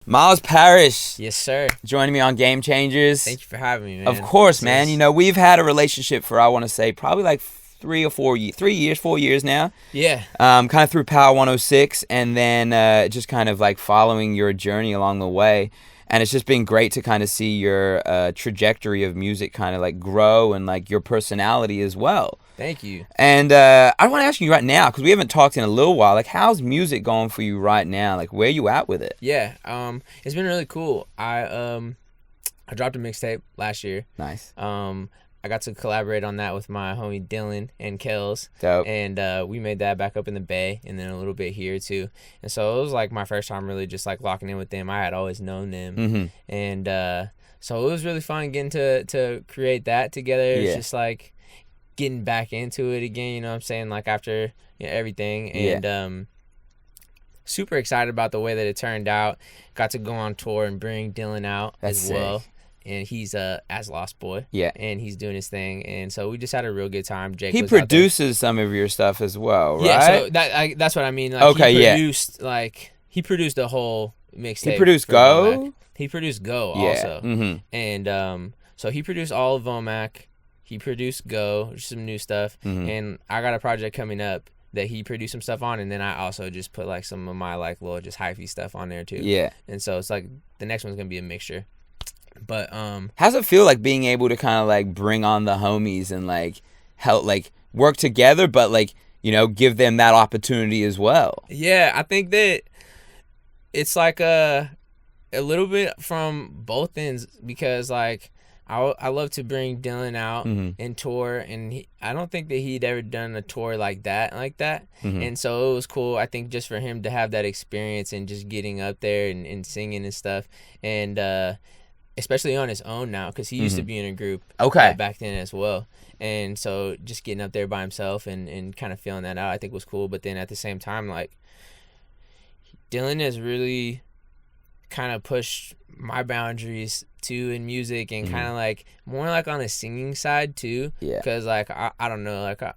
Myles Parrish. Yes, sir. Joining me on Game Changers. Thank you for having me, man. Of course, man. You know, we've had a relationship for, I want to say, probably like 4 years now. Yeah. Kind of through Power106, and then just kind of like following your journey along the way. And it's just been great to kind of see your trajectory of music kind of like grow, and like your personality as well. Thank you. And I want to ask you right now, because we haven't talked in a little while, like how's music going for you right now? Like where you at with it? Yeah. It's been really cool. I dropped a mixtape last year. Nice. I got to collaborate on that with my homie Dylan and Kels. Dope. And we made that back up in the Bay, and then a little bit here too. And so it was like my first time really just like locking in with them. I had always known them. Mm-hmm. And so it was really fun getting to create that together. It's just like getting back into it again, you know what I'm saying? Like after everything. And super excited about the way that it turned out. Got to go on tour and bring Dylan out as well. Sick. And he's as Lost Boy. Yeah. And he's doing his thing. And so we just had a real good time. Jake He was out produces some of your stuff as well, right? there. Yeah, so that's what I mean. Like, okay, he produced the whole mixtape. He produced Go? He produced Go Yeah. also. Mm-hmm. And so he produced all of Vomac. He produced Go, some new stuff. Mm-hmm. And I got a project coming up that he produced some stuff on, and then I also just put like some of my like little just hyphy stuff on there too. Yeah. And so it's like the next one's gonna be a mixture. But how's it feel like being able to kind of like bring on the homies and like help like work together, but like, you know, give them that opportunity as well? Yeah, I think that it's like a little bit from both ends, because like I love to bring Dylan out and tour, and I don't think that he'd ever done a tour like that. Mm-hmm. And so it was cool, I think, just for him to have that experience and just getting up there and singing and stuff, and especially on his own now, because he used to be in a group back then as well. And so just getting up there by himself and kind of feeling that out, I think was cool. But then at the same time, like, Dylan has really kind of pushed my boundaries too in music, and kind of like more like on the singing side too. Yeah. Because like I don't know, like I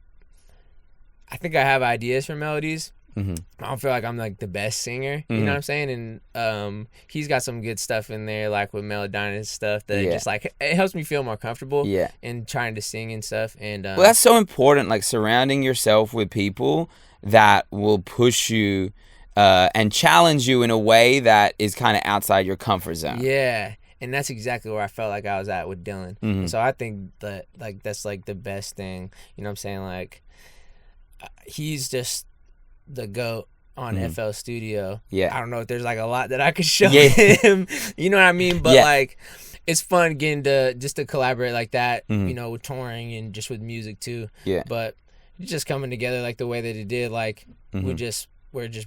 think I have ideas for melodies. I don't feel like I'm like the best singer, you know what I'm saying? And he's got some good stuff in there, like with Melodyne and stuff, that just like it helps me feel more comfortable in trying to sing and stuff. And well, that's so important, like surrounding yourself with people that will push you and challenge you in a way that is kind of outside your comfort zone. Yeah. And that's exactly where I felt like I was at with Dylan. And so I think that like that's like the best thing, you know what I'm saying? Like he's just the GOAT on FL Studio. Yeah. I don't know if there's like a lot that I could show him, you know what I mean? But like it's fun getting to just to collaborate like that, you know, with touring and just with music too. Yeah. But just coming together like the way that it did, like we're just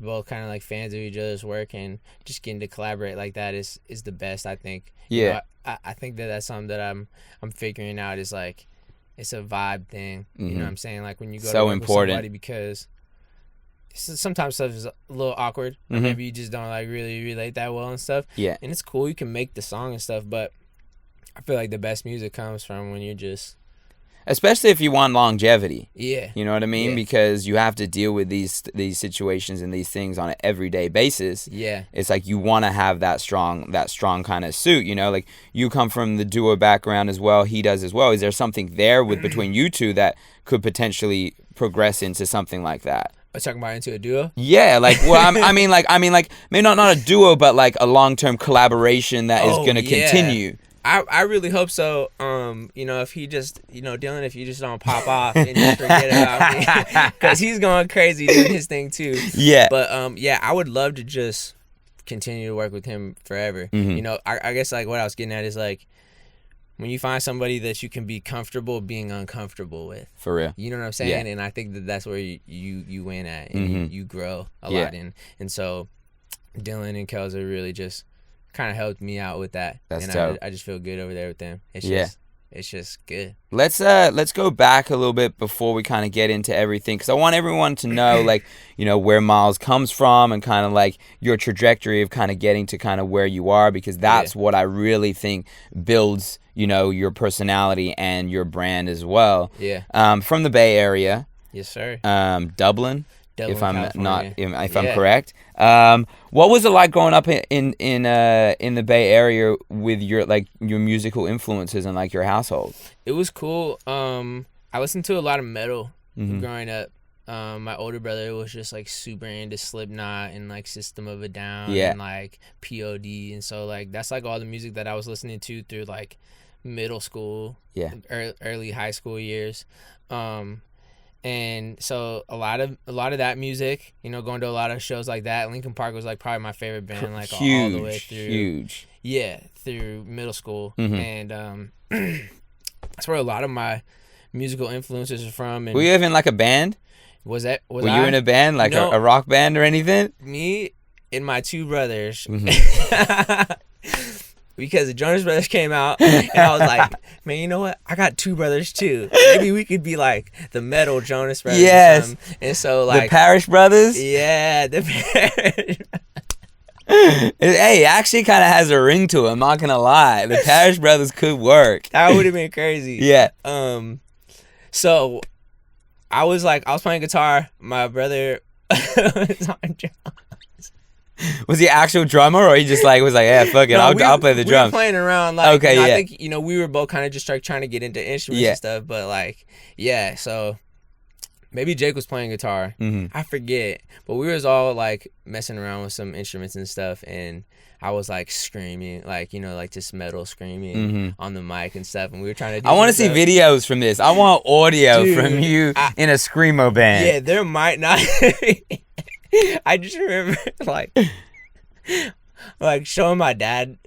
both kind of like fans of each other's work, and just getting to collaborate like that is the best, I think. Yeah. You know, I think that's something that I'm figuring out, is like it's a vibe thing. You know what I'm saying? Like when you go to work with somebody, because sometimes stuff is a little awkward, or maybe you just don't like really relate that well and stuff. Yeah. And it's cool, you can make the song and stuff, but I feel like the best music comes from when you're just, especially if you want longevity. Yeah. You know what I mean? Yeah. Because you have to deal with these situations and these things on an everyday basis. Yeah. It's like you want to have that strong kind of suit, you know? Like you come from the duo background as well, he does as well. Is there something there with between you two that could potentially progress into something like that? Talking about into a duo? Yeah, like, well, I mean, maybe not a duo, but like a long-term collaboration that is going to continue. I really hope so. You know, if he just, you know, Dylan, if you just don't pop off and just forget about me, because he's going crazy doing his thing too. Yeah. But yeah, I would love to just continue to work with him forever. You know, I guess like what I was getting at is like, when you find somebody that you can be comfortable being uncomfortable with. For real. You know what I'm saying? Yeah. And I think that's where you win at, and you grow a lot in. And so Dylan and Kels are really just kind of helped me out with that. That's dope. I just feel good over there with them. It's just good. Let's go back a little bit before we kind of get into everything, because I want everyone to know, like, you know, where Myles comes from and kind of like your trajectory of kind of getting to kind of where you are, because that's what I really think builds, you know, your personality and your brand as well. Yeah. From the Bay Area. Yes, sir. Dublin. Dublin, if I'm California. if I'm correct. What was it like growing up in the Bay Area with your musical influences and like your household? It was cool. I listened to a lot of metal growing up. My older brother was just like super into Slipknot and like System of a Down and like POD, and so like that's like all the music that I was listening to through like middle school, early high school years. And so a lot of that music, you know, going to a lot of shows like that. Linkin Park was like probably my favorite band, like all the way through. Yeah, through middle school, and that's where a lot of my musical influences are from. And were you even like a band? Were you in a band, like a rock band or anything? Me and my two brothers. Because the Jonas Brothers came out, and I was like, man, you know what? I got two brothers too. Maybe we could be like the metal Jonas Brothers. Yes. And so like the Parrish Brothers. Yeah, the Parrish. Hey, it actually kind of has a ring to it. I'm not gonna lie. The Parrish Brothers could work. That would have been crazy. Yeah. So I was playing guitar. My brother was on drums. Was he actual drummer, or he just like was like, yeah, fuck it, I'll play the drums? We were playing around, like, okay, I think, you know, we were both kind of just like trying to get into instruments and stuff, but like, yeah, so maybe Jake was playing guitar. I forget, but we was all like messing around with some instruments and stuff, and I was like screaming, like, you know, like just metal screaming on the mic and stuff, and we were trying to do I want to see videos from this. I want audio from you in a screamo band. Yeah, there might not. I just remember like showing my dad.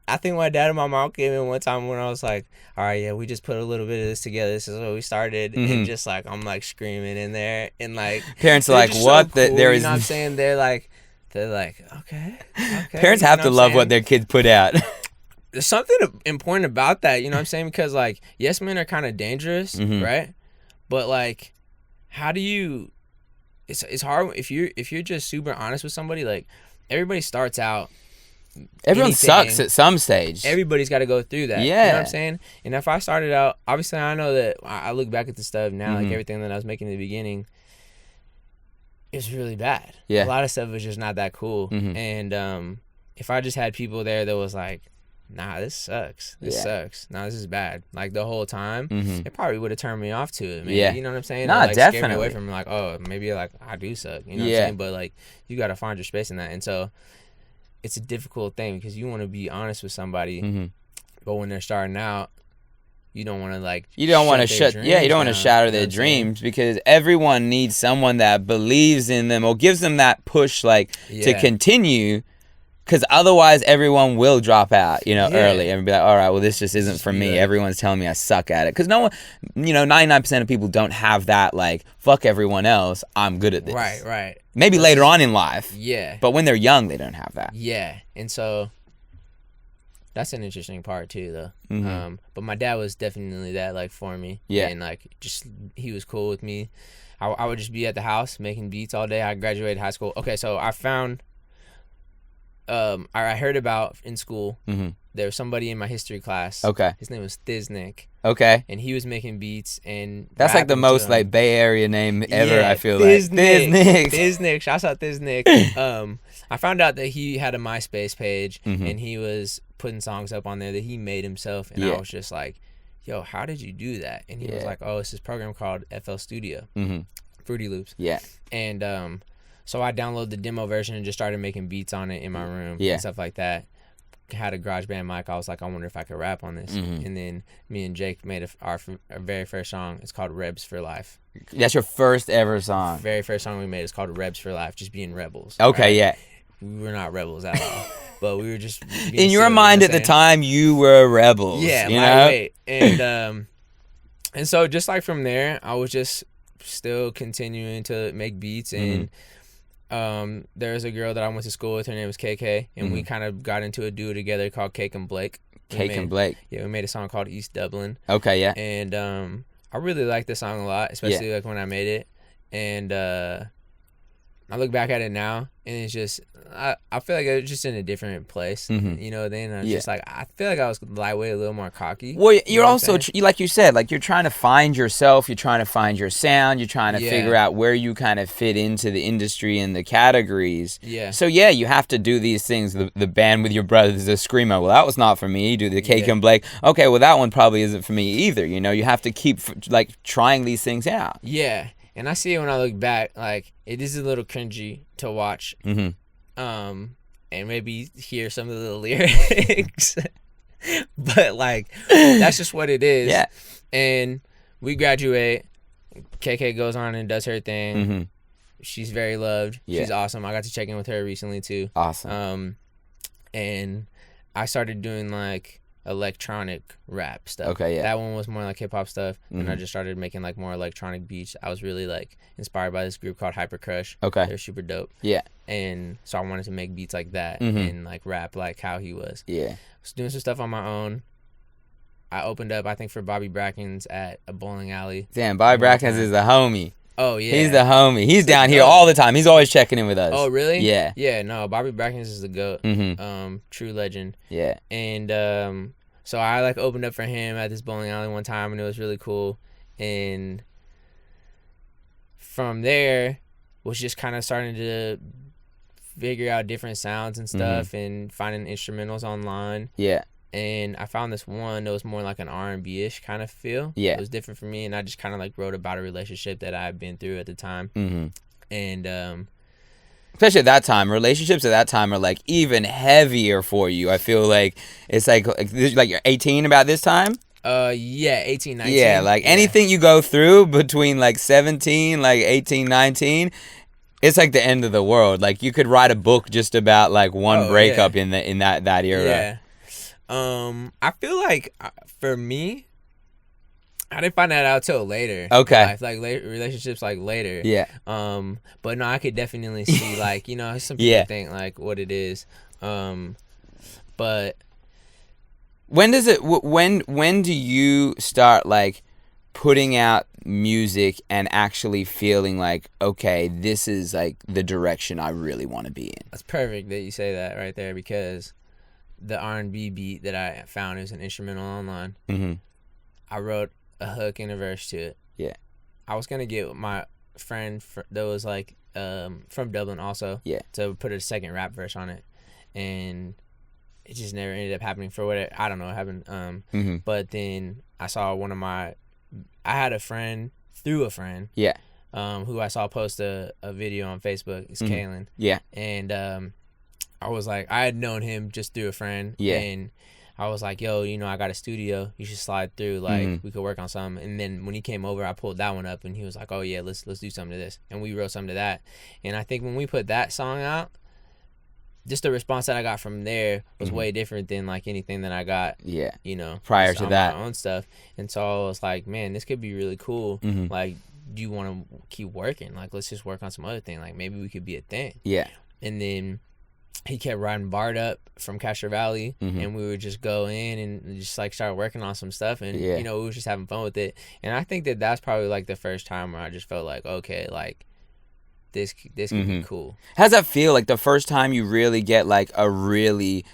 I think my dad and my mom came in one time when I was like, all right, yeah, we just put a little bit of this together. This is what we started. And just like, I'm like screaming in there, and like parents are like, what? So cool, there is, you know what I'm saying? They're like, okay. Parents have to love what their kids put out. There's something important about that, you know what I'm saying? Because like, yes, men are kind of dangerous, right? But like, how do you? It's hard if you're just super honest with somebody. Like, everybody starts out. Everyone sucks at some stage. Everybody's got to go through that. Yeah. You know what I'm saying? And if I started out, obviously I know that I look back at the stuff now, like everything that I was making in the beginning, it's really bad. Yeah. A lot of stuff was just not that cool. And if I just had people there that was like, nah, this sucks. This sucks. Nah, this is bad. Like the whole time, it probably would have turned me off to it. Maybe. Yeah. You know what I'm saying? Nah, or, like, definitely. Scared me away from like, oh, maybe like I do suck. You know what I'm saying? But like, you got to find your space in that. And so it's a difficult thing because you want to be honest with somebody, but when they're starting out, you don't want to like. You don't want to you don't want to shatter their dreams, because everyone needs someone that believes in them or gives them that push, like to continue. Because otherwise, everyone will drop out, you know, early and be like, all right, well, this just isn't for me. Everyone's telling me I suck at it. Because no one, you know, 99% of people don't have that, like, fuck everyone else, I'm good at this. Right. Maybe later on in life. Yeah. But when they're young, they don't have that. Yeah. And so that's an interesting part, too, though. But my dad was definitely that, like, for me. Yeah. And, like, just, he was cool with me. I would just be at the house making beats all day. I graduated high school. Okay, so I found... I heard about in school. There was somebody in my history class. Okay. His name was Thiznik. Okay. And he was making beats and that's like the most like Bay Area name ever. I feel Thiznik. like Thiznik. Shouts out Thiznik. I found out that he had a MySpace page and he was putting songs up on there that he made himself, and I was just like, yo, how did you do that? And he was like, oh, it's this program called FL Studio, Fruity Loops. Yeah. And so I downloaded the demo version and just started making beats on it in my room and stuff like that. Had a GarageBand mic. I was like, I wonder if I could rap on this. And then me and Jake made our very first song. It's called Rebs for Life. That's your first ever song? Very first song we made is called Rebs for Life, just being rebels. Okay, right? Yeah. We were not rebels at all. But we were just being in your mind at the time, you were rebels. Yeah, you know? Lightweight. And so just like from there, I was just still continuing to make beats, and there's a girl that I went to school with. Her name was KK, and we kind of got into a duo together called Cake and Blake. Yeah, we made a song called East Dublin. Okay, yeah. And I really liked the song a lot, especially like when I made it. And I I look back at it now, and it's just I feel like I was just in a different place. You know, then I was just like, I feel like I was lightweight, a little more cocky. Well, you're also like you said, like you're trying to find yourself, you're trying to find your sound, you're trying to figure out where you kind of fit into the industry and the categories. Yeah. So yeah, you have to do these things. The band with your brothers, the screamo. Well, that was not for me. You do the Cake and Blake. Okay, well that one probably isn't for me either. You know, you have to keep like trying these things out. Yeah. And I see it when I look back, like, it is a little cringy to watch, and maybe hear some of the lyrics, but, like, that's just what it is. Yeah. And we graduate, KK goes on and does her thing. She's very loved. Yeah. She's awesome. I got to check in with her recently, too. Awesome. And I started doing, like, electronic rap stuff. Okay, yeah. That one was more like hip hop stuff, and I just started making like more electronic beats. I was really like inspired by this group called Hyper Crush. Okay. They're super dope. Yeah. And so I wanted to make beats like that and like rap like how he was. Yeah. I was doing some stuff on my own. I opened up, I think, for Bobby Brackens at a bowling alley. Damn, Bobby Brackens is the homie. Oh, yeah. He's the homie. He's down here all the time. He's always checking in with us. Oh, really? Yeah. Yeah, no, Bobby Brackens is the GOAT. True legend. Yeah. And so I like opened up for him at this bowling alley one time, and it was really cool. And from there was just kind of starting to figure out different sounds and stuff and finding instrumentals online. Yeah. And I found this one that was more like an R&B-ish kind of feel. Yeah. It was different for me, and I just kind of like wrote about a relationship that I had been through at the time. And especially at that time, relationships at that time are like even heavier for you. I feel like it's like you're 18 about this time. Yeah, 18, 19. Yeah, like anything you go through between like 17, like 18, 19, it's like the end of the world. Like you could write a book just about like one breakup in that era. Yeah. I feel like for me, I didn't find that out till later. Okay. Like relationships like later. Yeah. But no, I could definitely see like, you know, some people think like what it is. But when does it when do you start like putting out music and actually feeling like, okay, this is like the direction I really want to be in? That's perfect that you say that right there, because the R&B beat that I found is an instrumental online. I wrote a hook and a verse to it. Yeah. I was gonna get my friend that was like from Dublin also. Yeah. To put a second rap verse on it, and it just never ended up happening for what I don't know what happened. But then I saw I had a friend through a friend. Yeah. Who I saw post a video on Facebook. It's Kailen. Yeah. And I was like, I had known him just through a friend. Yeah. And I was like, yo, you know, I got a studio. You should slide through. Like, we could work on something. And then when he came over, I pulled that one up, and he was like, oh, yeah, let's do something to this. And we wrote something to that. And I think when we put that song out, just the response that I got from there was way different than, like, anything that I got, you know, prior to that. My own stuff. And so I was like, man, this could be really cool. Like, do you want to keep working? Like, let's just work on some other thing. Like, maybe we could be a thing. Yeah. And then he kept riding Bart up from Castro Valley, and we would just go in and just like start working on some stuff, and you know, we were just having fun with it. And I think that that's probably like the first time where I just felt like, okay, like this could be cool. How's that feel? Like the first time you really get like a really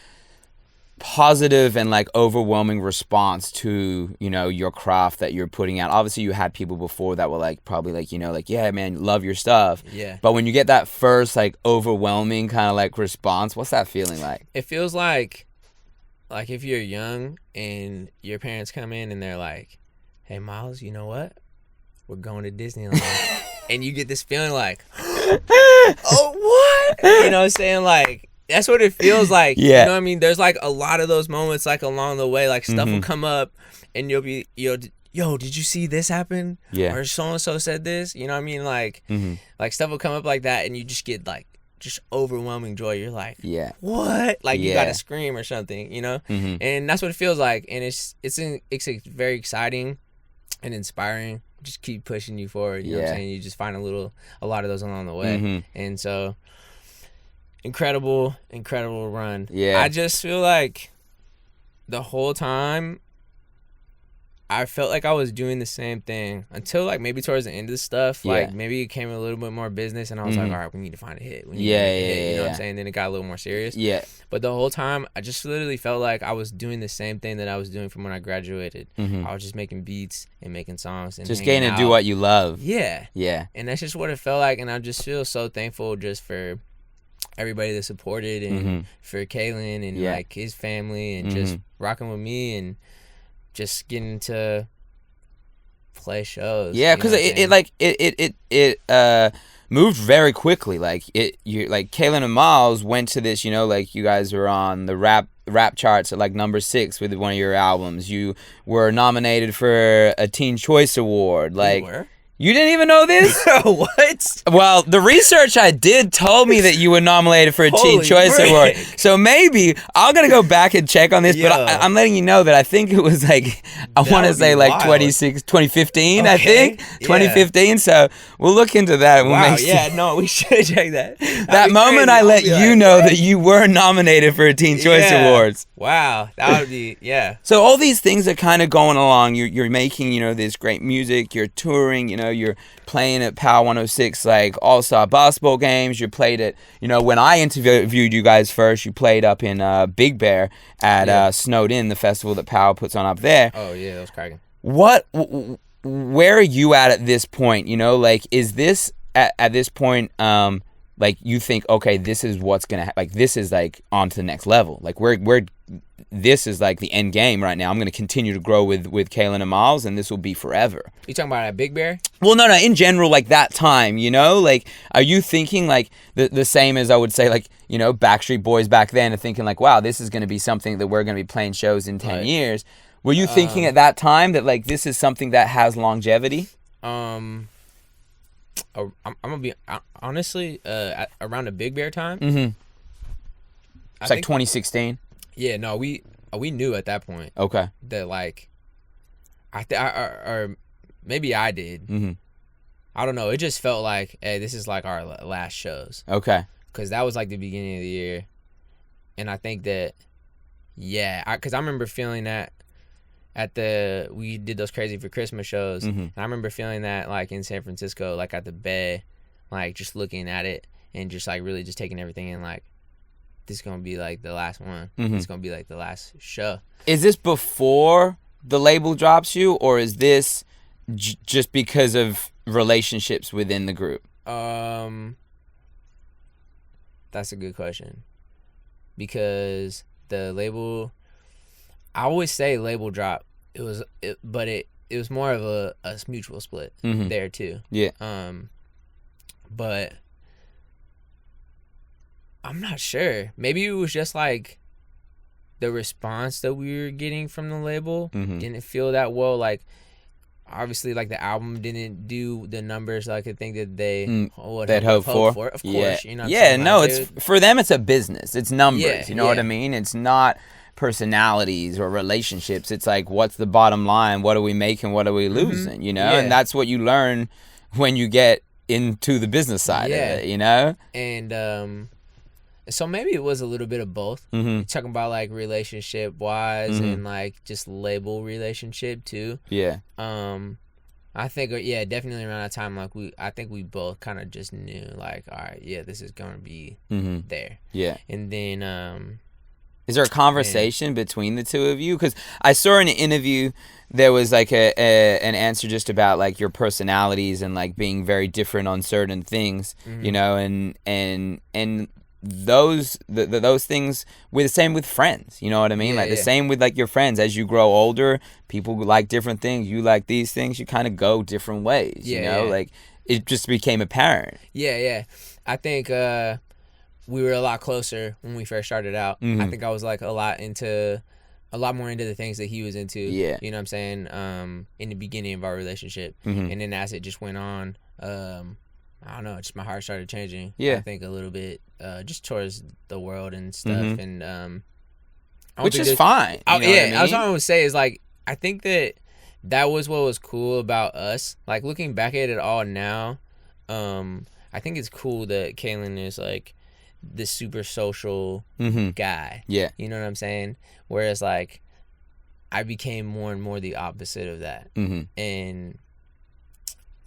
positive and like overwhelming response to, you know, your craft that you're putting out. Obviously you had people before that were like probably like, you know, like, yeah, man, love your stuff. Yeah. But when you get that first like overwhelming kind of like response, what's that feeling like? It feels like if you're young and your parents come in and they're like, hey, Myles, you know what? We're going to Disneyland. And you get this feeling like, oh, what? You know what I'm saying? Like, that's what it feels like. Yeah. You know what I mean? There's like a lot of those moments like along the way, like stuff will come up and you'll be, yo, did you see this happen? Yeah. Or so-and-so said this, you know what I mean? Like, like stuff will come up like that and you just get like, just overwhelming joy. You're like, yeah, what? Like you gotta scream or something, you know? And that's what it feels like. And it's very exciting and inspiring. Just keep pushing you forward. You know what I'm saying? You just find a lot of those along the way. And so incredible run. Yeah. I just feel like the whole time I felt like I was doing the same thing until like maybe towards the end of the stuff. Like maybe it came a little bit more business, and I was like, all right, we need to find a hit. We need to make a hit. You know what I'm saying? Then it got a little more serious. Yeah. But the whole time, I just literally felt like I was doing the same thing that I was doing from when I graduated. I was just making beats and making songs and just getting to do what you love. Yeah. Yeah. And that's just what it felt like, and I just feel so thankful just for everybody that supported and for Kailen and like his family and just rocking with me and just getting to play shows. Yeah, because it moved very quickly. Like Kailen and Miles went to this. You know, like you guys were on the rap charts at like number 6 with one of your albums. You were nominated for a Teen Choice Award. Like. You were? You didn't even know this? What? Well, the research I did told me that you were nominated for a Teen Choice Award. So maybe I'm going to go back and check on this, but I'm letting you know that I think it was like, I want to say like 2015, I think. 2015. So we'll look into that. No, we should check that. That moment I let you know that you were nominated for a Teen Choice Awards. Wow. That would be, So all these things are kind of going along. You're making, you know, this great music. You're touring, you know, you're playing at Power106 like all-star basketball games. You played at, you know, when I interviewed you guys first, you played up in Big Bear at Snowed In, the festival that Power puts on up there. Oh yeah, that was cracking. Where are you at this point? You know, like, is this at this point like you think, okay, this is what's gonna like this is like on to the next level. Like we're this is like the end game right now. I'm gonna continue to grow with Kailen and Miles, and this will be forever. You talking about at Big Bear? Well, no, in general, like that time, you know, like, are you thinking like the same as I would say, like, you know, Backstreet Boys back then, and thinking like, wow, this is gonna be something that we're gonna be playing shows in 10 years. Were you thinking at that time that like this is something that has longevity? I'm gonna be honestly around the Big Bear time. It's like 2016. Yeah, no, we knew at that point. Okay. That like, or maybe I did. I don't know. It just felt like, hey, this is like our last shows. Okay. Because that was like the beginning of the year, and I think that, because I remember feeling that we did those Crazy for Christmas shows, and I remember feeling that like in San Francisco, like at the Bay, like just looking at it and just like really just taking everything in, like, this is gonna be like the last one. It's gonna be like the last show. Is this before the label drops you, or is this just because of relationships within the group? That's a good question, because the label, I always say label drop. But it was more of a mutual split there too. Yeah. But I'm not sure. Maybe it was just like the response that we were getting from the label didn't feel that well. Like, obviously, like the album didn't do the numbers like I think that they would hope for. Of course, you know. It's for them. It's a business. It's numbers. You know what I mean? It's not personalities or relationships. It's like, what's the bottom line? What are we making? What are we losing? You know, and that's what you learn when you get into the business side of it. You know, and so maybe it was a little bit of both. Talking about like relationship wise and like just label relationship too. I think definitely around that time, like I think we both kind of just knew like, all right, this is gonna be there. And then is there a conversation between the two of you? Because I saw in an interview there was like an answer just about like your personalities and like being very different on certain things, you know, and those things were the same with friends, you know what I mean? The same with like your friends. As you grow older, people like different things. You like these things. You kind of go different ways, you know? Like, it just became apparent. I think we were a lot closer when we first started out. I think I was like a lot more into the things that he was into. You know what I'm saying? In the beginning of our relationship. And then as it just went on, I don't know, just my heart started changing. I think a little bit, just towards the world and stuff. And which is fine. You know what I mean? I was trying to say is like, I think that was what was cool about us. Like, looking back at it all now, I think it's cool that Kailen is like this super social guy. You know what I'm saying? Whereas like I became more and more the opposite of that. Mm-hmm. And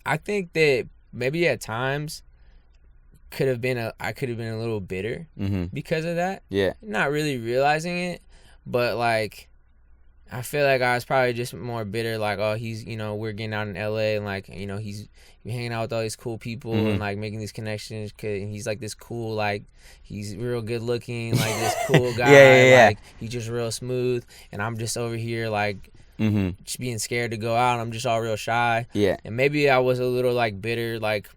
I think that maybe at times I could have been a little bitter because of that. Yeah. Not really realizing it, but like I feel like I was probably just more bitter, like, oh, he's, you know, we're getting out in LA and like, you know, he's hanging out with all these cool people and like making these connections, cause he's like this cool, like he's real good looking, like this cool guy, like he's just real smooth, and I'm just over here like just being scared to go out. I'm just all real shy. Yeah. And maybe I was a little like bitter, like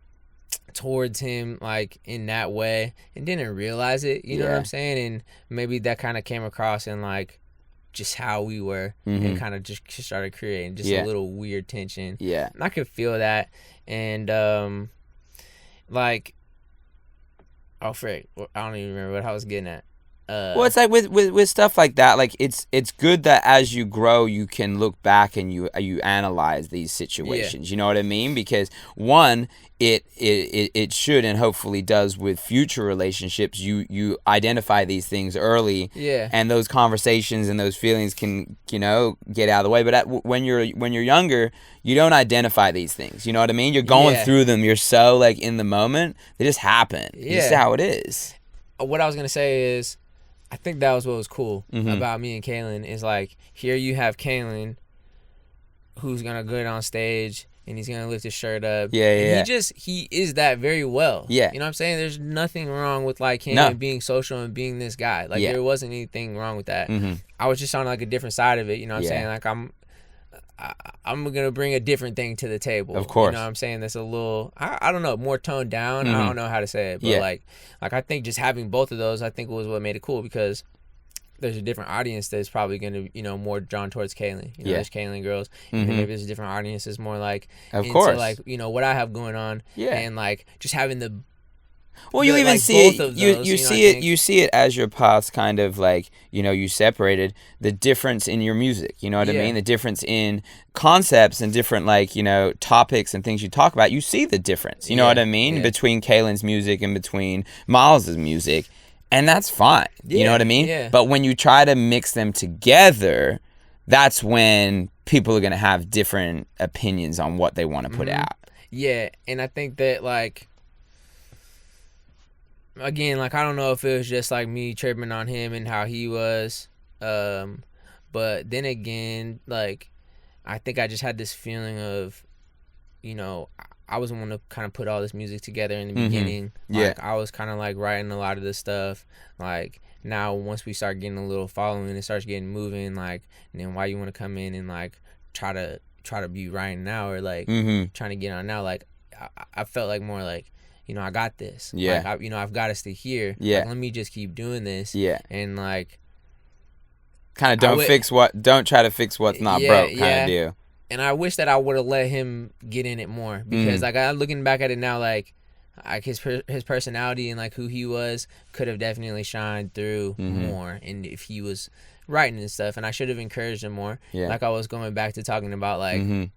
towards him, like in that way, and didn't realize it. You know what I'm saying? And maybe that kind of came across in like just how we were, and kind of just started creating just a little weird tension. Yeah. And I could feel that. And like, oh frick, I don't even remember what I was getting at. Well, it's like with stuff like that, like it's good that as you grow, you can look back and you analyze these situations. You know what I mean? Because one, it should and hopefully does with future relationships. You identify these things early, and those conversations and those feelings can, you know, get out of the way. But when you're younger, you don't identify these things. You know what I mean? You're going through them. You're so like in the moment. They just happen. This is how it is. What I was gonna say is, I think that was what was cool about me and Kailen, is like, here you have Kailen who's gonna get on stage and he's gonna lift his shirt up. And he is that very well. You know what I'm saying? There's nothing wrong with like him being social and being this guy. Like there wasn't anything wrong with that. I was just on like a different side of it. You know what I'm saying? Like I'm gonna bring a different thing to the table. Of course. You know what I'm saying? That's a little, I don't know, more toned down. I don't know how to say it, but like I think just having both of those, I think was what made it cool, because there's a different audience that's probably gonna, you know, more drawn towards Kailen. You know, there's Kailen girls, and maybe there's a different audience that's more like into like, you know, what I have going on, and like just having the. Well, you even see it, you see it as your paths kind of like, you know, you separated the difference in your music, you know what I mean? The difference in concepts and different, like, you know, topics and things you talk about. You see the difference, you know what I mean? Between Kailen's music and between Miles's music, and that's fine, you know what I mean? But when you try to mix them together, that's when people are going to have different opinions on what they want to put out. Yeah, and I think that, like, again, like, I don't know if it was just like me tripping on him and how he was, but then again, like, I think I just had this feeling of, you know, I was the one to kind of put all this music together in the beginning. Like, I was kind of like writing a lot of this stuff. Like, now once we start getting a little following, it starts getting moving. Like, and then why you want to come in and like try to be writing now, or like trying to get on now? Like, I felt like more like, you know, I got this. Like, you know, I've got us to here. Like, let me just keep doing this. And like, kind of don't try to fix what's not broke kind of deal. And I wish that I would have let him get in it more, because like, I looking back at it now, like his personality and like who he was could have definitely shined through more, and if he was writing and stuff, and I should have encouraged him more. Like, I was going back to talking about like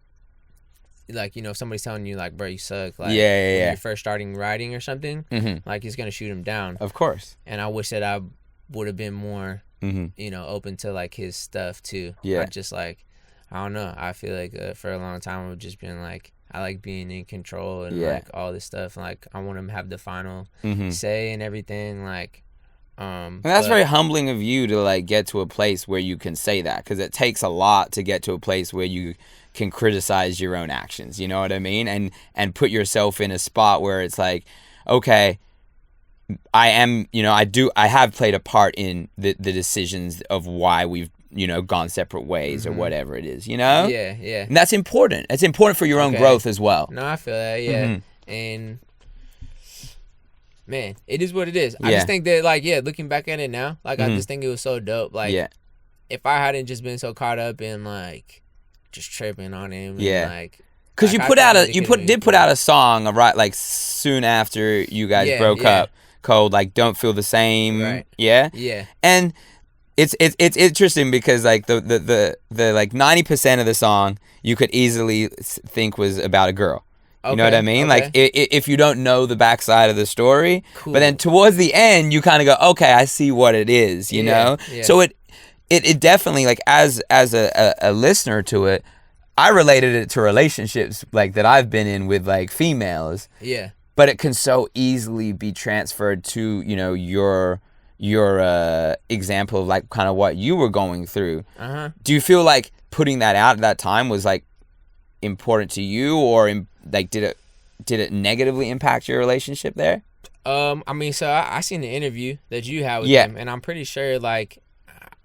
like, you know, if somebody's telling you like, bro, you suck, like when you're first starting writing or something, like, he's gonna shoot him down, of course. And I wish that I would have been more you know, open to like his stuff too. I just like, I don't know, I feel like for a long time I've just been like, I like being in control and like all this stuff, and like I want him to have the final say and everything, like and that's very humbling of you to like get to a place where you can say that, because it takes a lot to get to a place where you can criticize your own actions, you know what I mean, and put yourself in a spot where it's like, okay, I am, you know, I have played a part in the decisions of why we've, you know, gone separate ways or whatever it is, you know? And that's important. It's important for your own growth as well. No, I feel that, and man, it is what it is. I just think that, like, looking back at it now, like, I just think it was so dope. Like, if I hadn't just been so caught up in, like, just tripping on him, and, like, because you did put out a song, right, like, soon after you guys broke up, called like "Don't Feel the Same," and it's interesting because like the like 90% of the song you could easily think was about a girl. You know what I mean? Like, if you don't know the backside of the story, but then towards the end, you kind of go, okay, I see what it is, you know? So it definitely, like, as a listener to it, I related it to relationships like that I've been in with like females. Yeah. But it can so easily be transferred to, you know, your example of like kind of what you were going through. Do you feel like putting that out at that time was like important to you, or like did it negatively impact your relationship there? I mean, so I seen the interview that you had with him, and I'm pretty sure, like,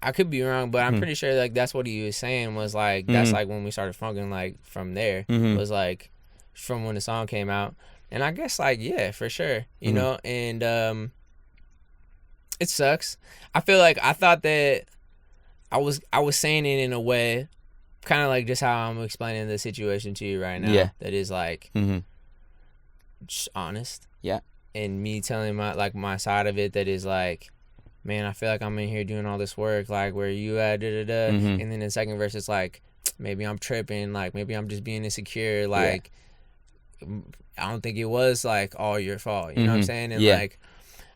I could be wrong, but I'm pretty sure like that's what he was saying was like that's like when we started funking, like from there was like from when the song came out. And I guess, like, yeah, for sure, you know, and it sucks. I feel like I thought that I was saying it in a way, kind of like just how I'm explaining the situation to you right now. That is, like, just honest. Yeah. And me telling my side of it that is, like, man, I feel like I'm in here doing all this work, like, where you at, da-da-da. And then the second verse is, like, maybe I'm tripping, like, maybe I'm just being insecure, like... I don't think it was like all your fault, you know what I'm saying? And like,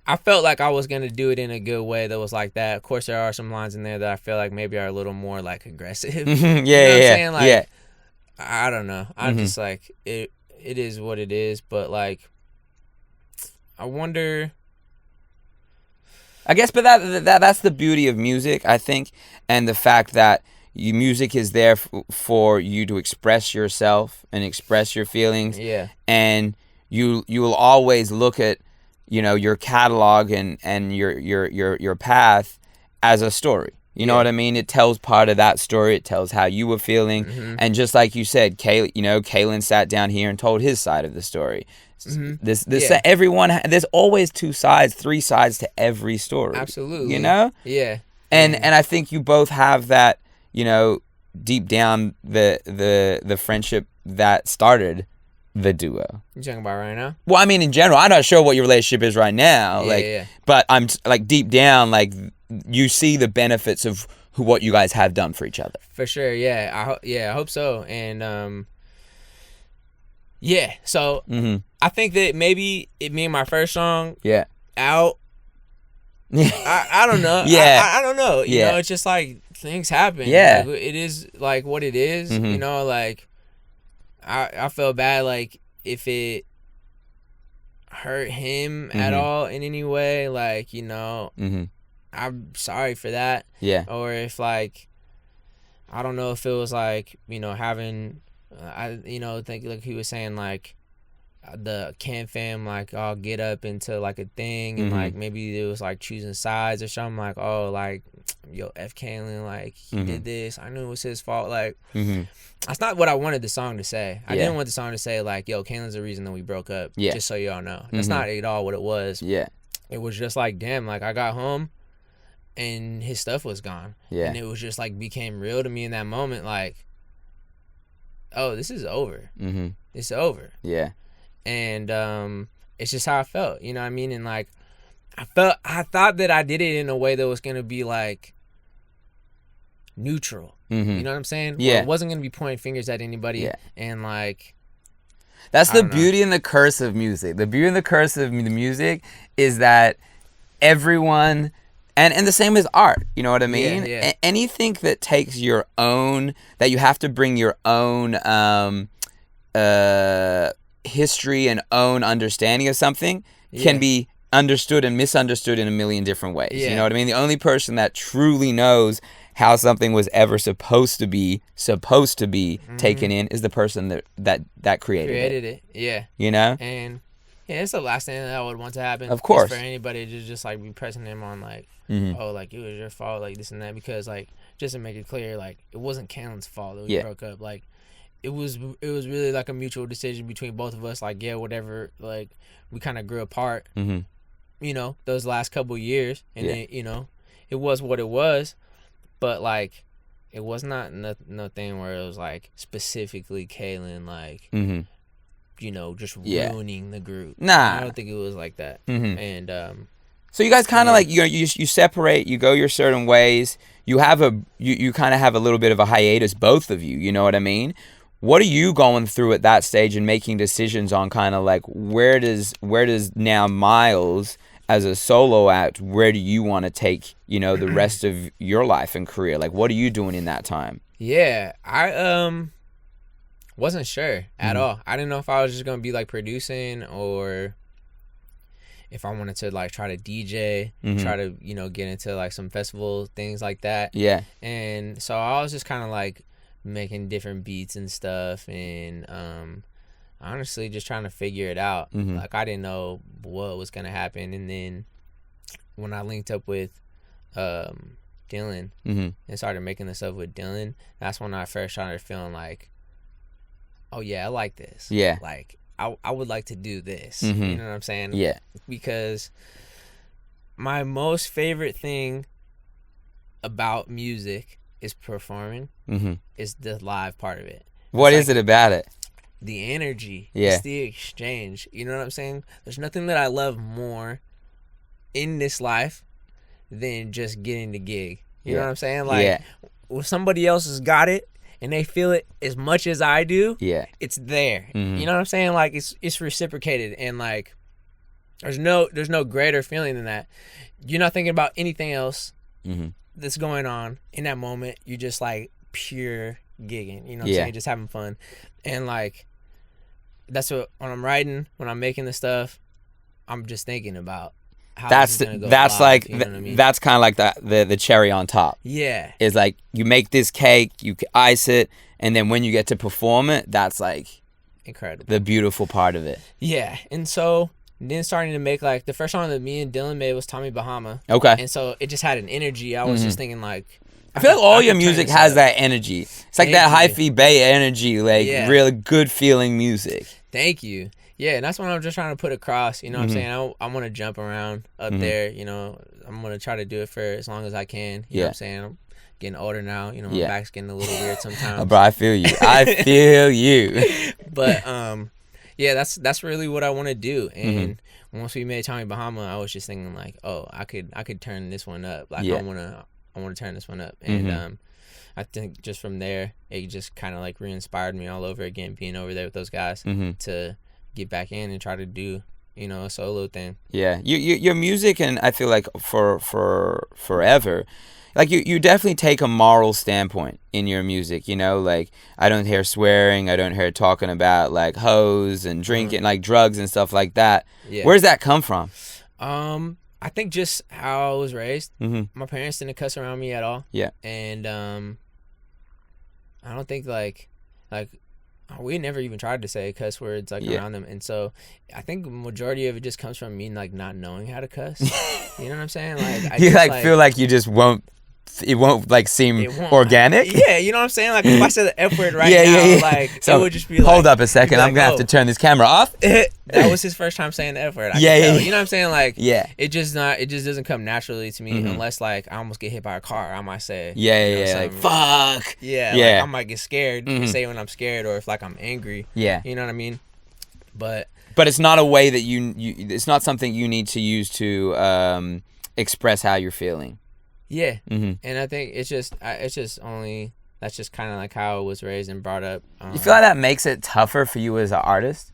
I felt like I was gonna do it in a good way that was like that. Of course, there are some lines in there that I feel like maybe are a little more like aggressive. You know what I'm saying? Like, I don't know. I'm just like it is what it is, but like, I wonder. I guess, but that's the beauty of music, I think, and the fact that music is there for you to express yourself and express your feelings. Yeah. And you will always look at, you know, your catalog and your path as a story. You know what I mean? It tells part of that story. It tells how you were feeling. And just like you said, Kailen sat down here and told his side of the story. Everyone, there's always 2 sides, 3 sides to every story. Absolutely. You know? Yeah. And I think you both have that, you know, deep down the friendship that started the duo. You talking about right now? Well, I mean, in general, I'm not sure what your relationship is right now. But I'm like deep down, like you see the benefits of what you guys have done for each other. For sure, yeah. I hope so. And yeah. So I think that maybe it being my first song out. I don't know. I don't know. You know, it's just like things happen. Yeah. Like, it is like what it is. You know, like I feel bad like if it hurt him at all in any way, like, you know, I'm sorry for that. Yeah. Or if like I don't know if it was like, you know, having think like he was saying like the Can fam like all get up into like a thing and like maybe it was like choosing sides or something, like, oh, like, yo, F Kailen, like he did this, I knew it was his fault, like that's not what I wanted the song to say. I didn't want the song to say like, yo, Kailen's the reason that we broke up, just so y'all know. That's not at all what it was. It was just like, damn, like I got home and his stuff was gone, and it was just like became real to me in that moment, like, oh, this is over. It's over. And it's just how I felt, you know what I mean? And like I thought that I did it in a way that was gonna be like neutral. You know what I'm saying? Where it wasn't gonna be pointing fingers at anybody. And like, that's the beauty and the curse of music. The beauty and the curse of the music is that everyone, and the same as art, you know what I mean? Anything that takes your own, that you have to bring your own history and own understanding of something can be understood and misunderstood in a million different ways. You know what I mean? The only person that truly knows how something was ever supposed to be taken in is the person that created it. You know? And it's the last thing that I would want to happen. Of course. For anybody to just like be pressing him on like, oh, like it was your fault, like this and that, because like just to make it clear, like it wasn't Kailen's fault that we broke up. Like it was really like a mutual decision between both of us. Like, whatever, like we kind of grew apart, you know, those last couple years, and then, you know, it was what it was, but like it was not no thing where it was like specifically Kailen, like, you know, just ruining the group. Nah, I don't think it was like that. And so you guys kind of like you separate, you go your certain ways. You have you kind of have a little bit of a hiatus, both of you. You know what I mean? What are you going through at that stage and making decisions on kind of like where does now Myles as a solo act, where do you want to take, you know, the rest of your life and career? Like, what are you doing in that time? Yeah, I wasn't sure at all. I didn't know if I was just gonna be like producing or if I wanted to like try to DJ, try to, you know, get into like some festival things like that. Yeah. And so I was just kind of like making different beats and stuff, and honestly just trying to figure it out. Like I didn't know what was gonna happen, and then when I linked up with Dylan and started making the stuff with Dylan, that's when I first started feeling like, oh yeah, I like this. Yeah. Like I would like to do this. You know what I'm saying? Yeah. Because my most favorite thing about music is performing. Is the live part of it. What is it about it? The energy. Yeah. It's the exchange. You know what I'm saying? There's nothing that I love more in this life than just getting the gig. You know what I'm saying? Like, if somebody else has got it and they feel it as much as I do, it's there. You know what I'm saying? Like, it's reciprocated, and like there's no greater feeling than that. You're not thinking about anything else that's going on in that moment. You're just like pure gigging. You know what I'm saying? Just having fun. And like that's what, when I'm writing, when I'm making the stuff, I'm just thinking about how that's live, like you know what I mean? That's kind of like the cherry on top. Yeah. It's like you make this cake, you ice it, and then when you get to perform it, that's like incredible. The beautiful part of it. Yeah. And so then starting to make like the first song that me and Dylan made was Tommy Bahama. Okay. And so it just had an energy. I was just thinking like, I feel like all your music has that energy. It's like that Hyphy Bay energy, like really good feeling music. Thank you. Yeah, and that's what I'm just trying to put across. You know what I'm saying? I want to jump around up there. You know, I'm going to try to do it for as long as I can. You know what I'm saying? I'm getting older now. You know, my back's getting a little weird sometimes. Bro, I feel you. I feel you. But, yeah, that's really what I want to do. And once we made Tommy Bahama, I was just thinking like, oh, I could turn this one up. Like, I want to turn this one up. And I think just from there, it just kind of like re-inspired me all over again, being over there with those guys to get back in and try to do, you know, a solo thing. Yeah, your music, and I feel like for forever, like you definitely take a moral standpoint in your music. You know, like I don't hear swearing, I don't hear talking about like hoes and drinking, like drugs and stuff like that. Yeah. Where's that come from? I think just how I was raised. My parents didn't cuss around me at all. Yeah, and I don't think like we never even tried to say cuss words like around them, and so I think the majority of it just comes from me like not knowing how to cuss. You know what I'm saying? Like I you just, like feel like you just won't. It won't like seem organic. Yeah, you know what I'm saying? Like if I said the F word right now, like so, it would just be like, hold up a second, I'm gonna have to turn this camera off. That was his first time saying the F word. You know what I'm saying? Like it just doesn't come naturally to me unless like I almost get hit by a car. I might say like fuck. Like I might get scared. Say when I'm scared or if like I'm angry. Yeah, you know what I mean? But it's not a way that you it's not something you need to use to express how you're feeling. Yeah, and I think it's just only that's just kind of like how I was raised and brought up. You feel like that makes it tougher for you as an artist?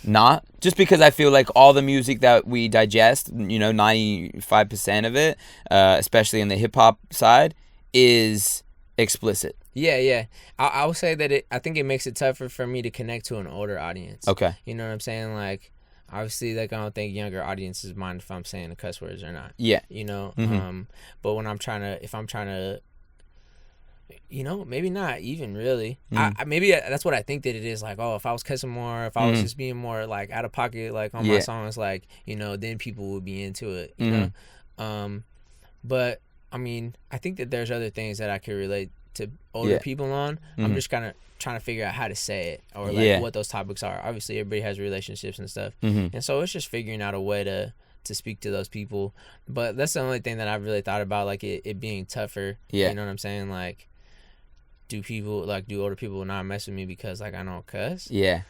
Not just because I feel like all the music that we digest, you know, 95% of it, especially in the hip hop side, is explicit. Yeah. I would say that I think it makes it tougher for me to connect to an older audience. Okay, you know what I'm saying? Like, obviously, like I don't think younger audiences mind if I'm saying the cuss words or not. Yeah, you know. But when if I'm trying to, you know, maybe not even really. Maybe that's what I think that it is. Like, oh, if I was cussing more, if I was just being more like out of pocket, like on my songs, like, you know, then people would be into it. You know. But I mean, I think that there's other things that I could relate to older people on. I'm just kind of trying to figure out how to say it or like what those topics are. Obviously everybody has relationships and stuff, and so it's just figuring out a way to speak to those people. But that's the only thing that I've really thought about, like it being tougher. You know what I'm saying? Like, do older people not mess with me because like I don't cuss? I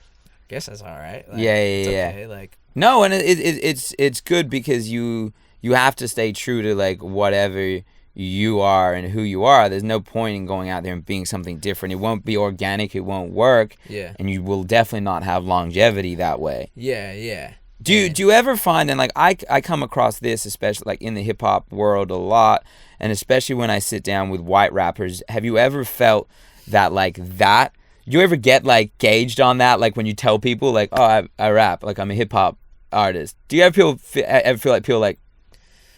guess that's all right. Like, it's okay. Like, no, and it's good because you have to stay true to like whatever you are and who you are. There's no point in going out there and being something different. It won't be organic. It won't work. Yeah. And you will definitely not have longevity that way. Yeah. Do you ever find, and like I come across this, especially like in the hip hop world a lot, and especially when I sit down with white rappers, have you ever felt that like that? You ever get like gauged on that, like when you tell people like, oh, I rap, like I'm a hip hop artist? Do you ever feel like people like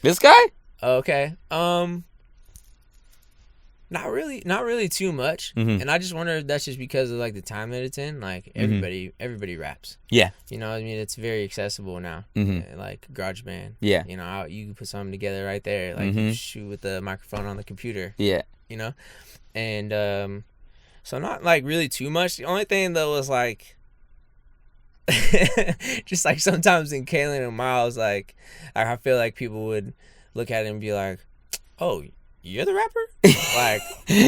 this guy? Okay. Not really too much. And I just wonder if that's just because of like the time that it's in. Like everybody raps. Yeah. You know what I mean? It's very accessible now. Like GarageBand. Yeah. You know, you can put something together right there. Like you shoot with the microphone on the computer. Yeah. You know? And so not like really too much. The only thing though was like just like sometimes in Kailen and Miles, like I feel like people would look at it and be like, oh, you're the rapper? Like,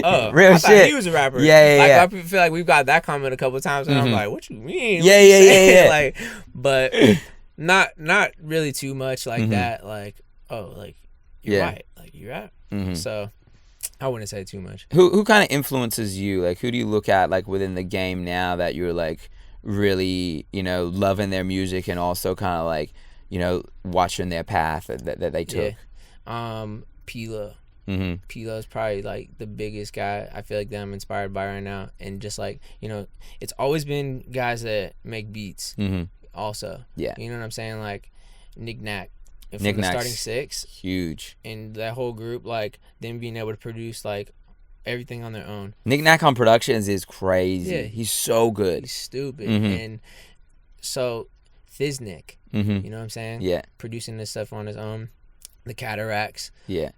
oh, real I shit. thought he was a rapper. Yeah. I feel like we've got that comment a couple of times, and I'm like, what you mean? Yeah. Like, but not really too much like that. Like, oh, like you're right. Like you rap. So I wouldn't say too much. Who kind of influences you? Like, who do you look at like within the game now that you're like really, you know, loving their music and also kind of like, you know, watching their path that they took? Pila. Pilo's probably like the biggest guy I feel like that I'm inspired by right now, and just like, you know, it's always been guys that make beats. Also, you know what I'm saying, like Nick Nack from the starting six, huge, and that whole group, like them being able to produce like everything on their own. Nick Nack on productions is crazy. Yeah, he's so good. He's stupid. And so Thiznick, you know what I'm saying? Yeah, producing this stuff on his own. The Cataracts. Yeah.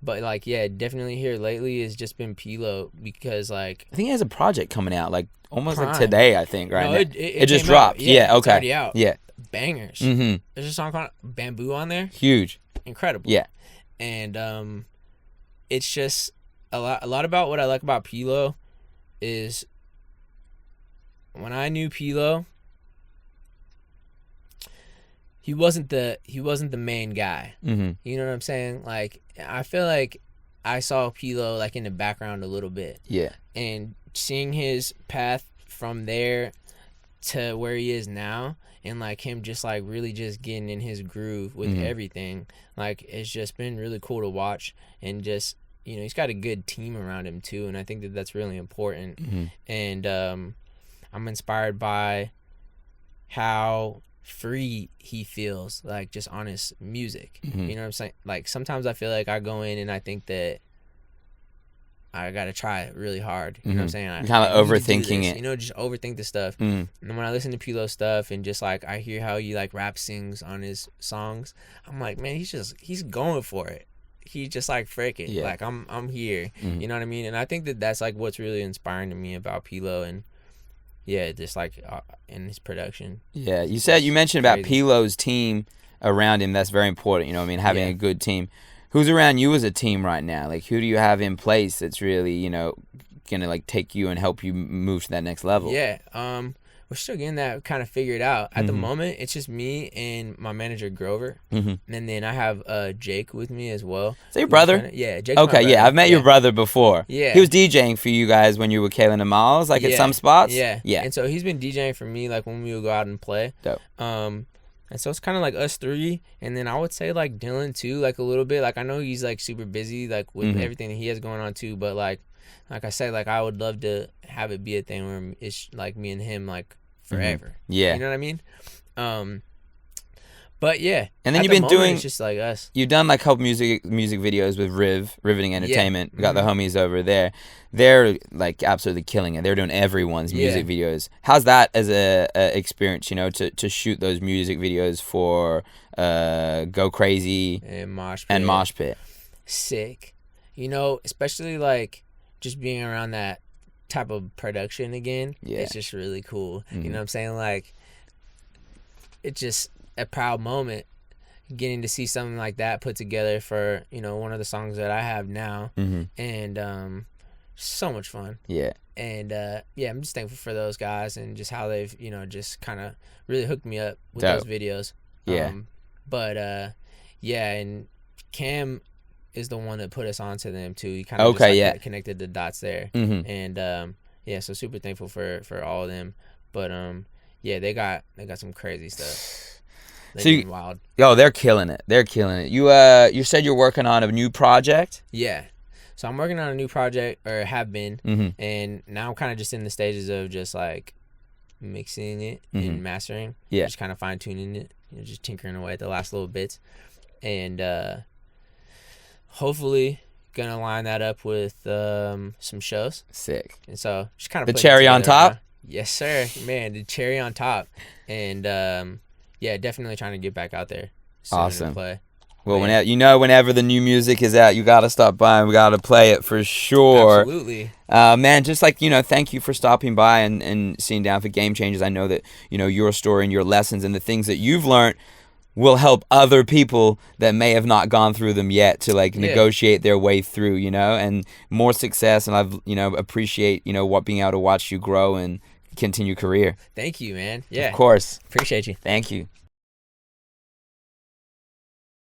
But like, yeah, definitely here lately has just been Pilo, because like I think he has a project coming out like almost like today, I think, right? No, it just dropped. Yeah, okay. It's already out. Yeah. Bangers. There's a song called Bamboo on there. Huge. Incredible. Yeah. And it's just a lot about what I like about Pilo is when I knew Pilo, he wasn't the main guy. You know what I'm saying? Like, I feel like I saw Pilo like in the background a little bit. Yeah. And seeing his path from there to where he is now, and like him just like really just getting in his groove with everything, like it's just been really cool to watch. And just, you know, he's got a good team around him too, and I think that that's really important. And I'm inspired by how free he feels, like just on his music. You know what I'm saying? Like sometimes I feel like I go in and I think that I gotta try it really hard. You know what I'm saying? I kind of overthinking it. You know, just overthink the stuff. And when I listen to Pilo stuff and just like I hear how he like rap sings on his songs, I'm like, man, he's going for it. He just like freaking. Yeah. Like I'm here. You know what I mean? And I think that that's like what's really inspiring to me about Pilo. And yeah, just like in his production. Yeah, you mentioned about Pilo's team around him. That's very important. You know what I mean? Having a good team. Who's around you as a team right now? Like, who do you have in place that's really, you know, gonna like take you and help you move to that next level? Yeah, we're still getting that kind of figured out. At the moment, it's just me and my manager Grover, and then I have Jake with me as well. Is that your brother? Yeah, Jake. Okay, yeah, I've met your brother before. Yeah, he was DJing for you guys when you were Kailen and Miles, like at some spots. Yeah. And so he's been DJing for me, like when we would go out and play. Dope. And so it's kind of like us three, and then I would say like Dylan too, like a little bit. Like I know he's like super busy, like with everything that he has going on too. But like I said, like I would love to have it be a thing where it's like me and him like forever. Yeah, you know what I mean. But yeah, and then you've been doing it's just like us. You've done like couple music videos with Riveting Entertainment. We got the homies over there. They're like absolutely killing it. They're doing everyone's music videos. How's that as a experience? You know, to shoot those music videos for Go Crazy and Mosh Pit. Sick. You know, especially like just being around that type of production again. Yeah, it's just really cool. You know what I'm saying? Like, it's just a proud moment getting to see something like that put together for, you know, one of the songs that I have now. And so much fun. Yeah. And yeah, I'm just thankful for those guys and just how they've, you know, just kind of really hooked me up with those videos. Yeah. But yeah, and Cam is the one that put us onto them too. He kind of connected the dots there. And yeah, so super thankful for all of them. But yeah, they got some crazy stuff. They've been wild. Yo, they're killing it. They're killing it. You said you're working on a new project? Yeah. So I'm working on a new project, or have been, and now I'm kind of just in the stages of just like mixing it and mastering. Yeah. Just kind of fine tuning it, just tinkering away at the last little bits, and hopefully gonna line that up with some shows. Sick. And so just kind of the cherry on top. Yes, sir, man. The cherry on top, and yeah, definitely trying to get back out there. Awesome. And play. Well, whenever the new music is out, you gotta stop by and we gotta play it for sure. Absolutely. Man, just like, thank you for stopping by and sitting down for Game Changers. I know that, your story and your lessons and the things that you've learned will help other people that may have not gone through them yet to negotiate their way through, and more success. And I've, appreciate, what being able to watch you grow and continue career. Thank you, man. Yeah. Of course. Appreciate you. Thank you.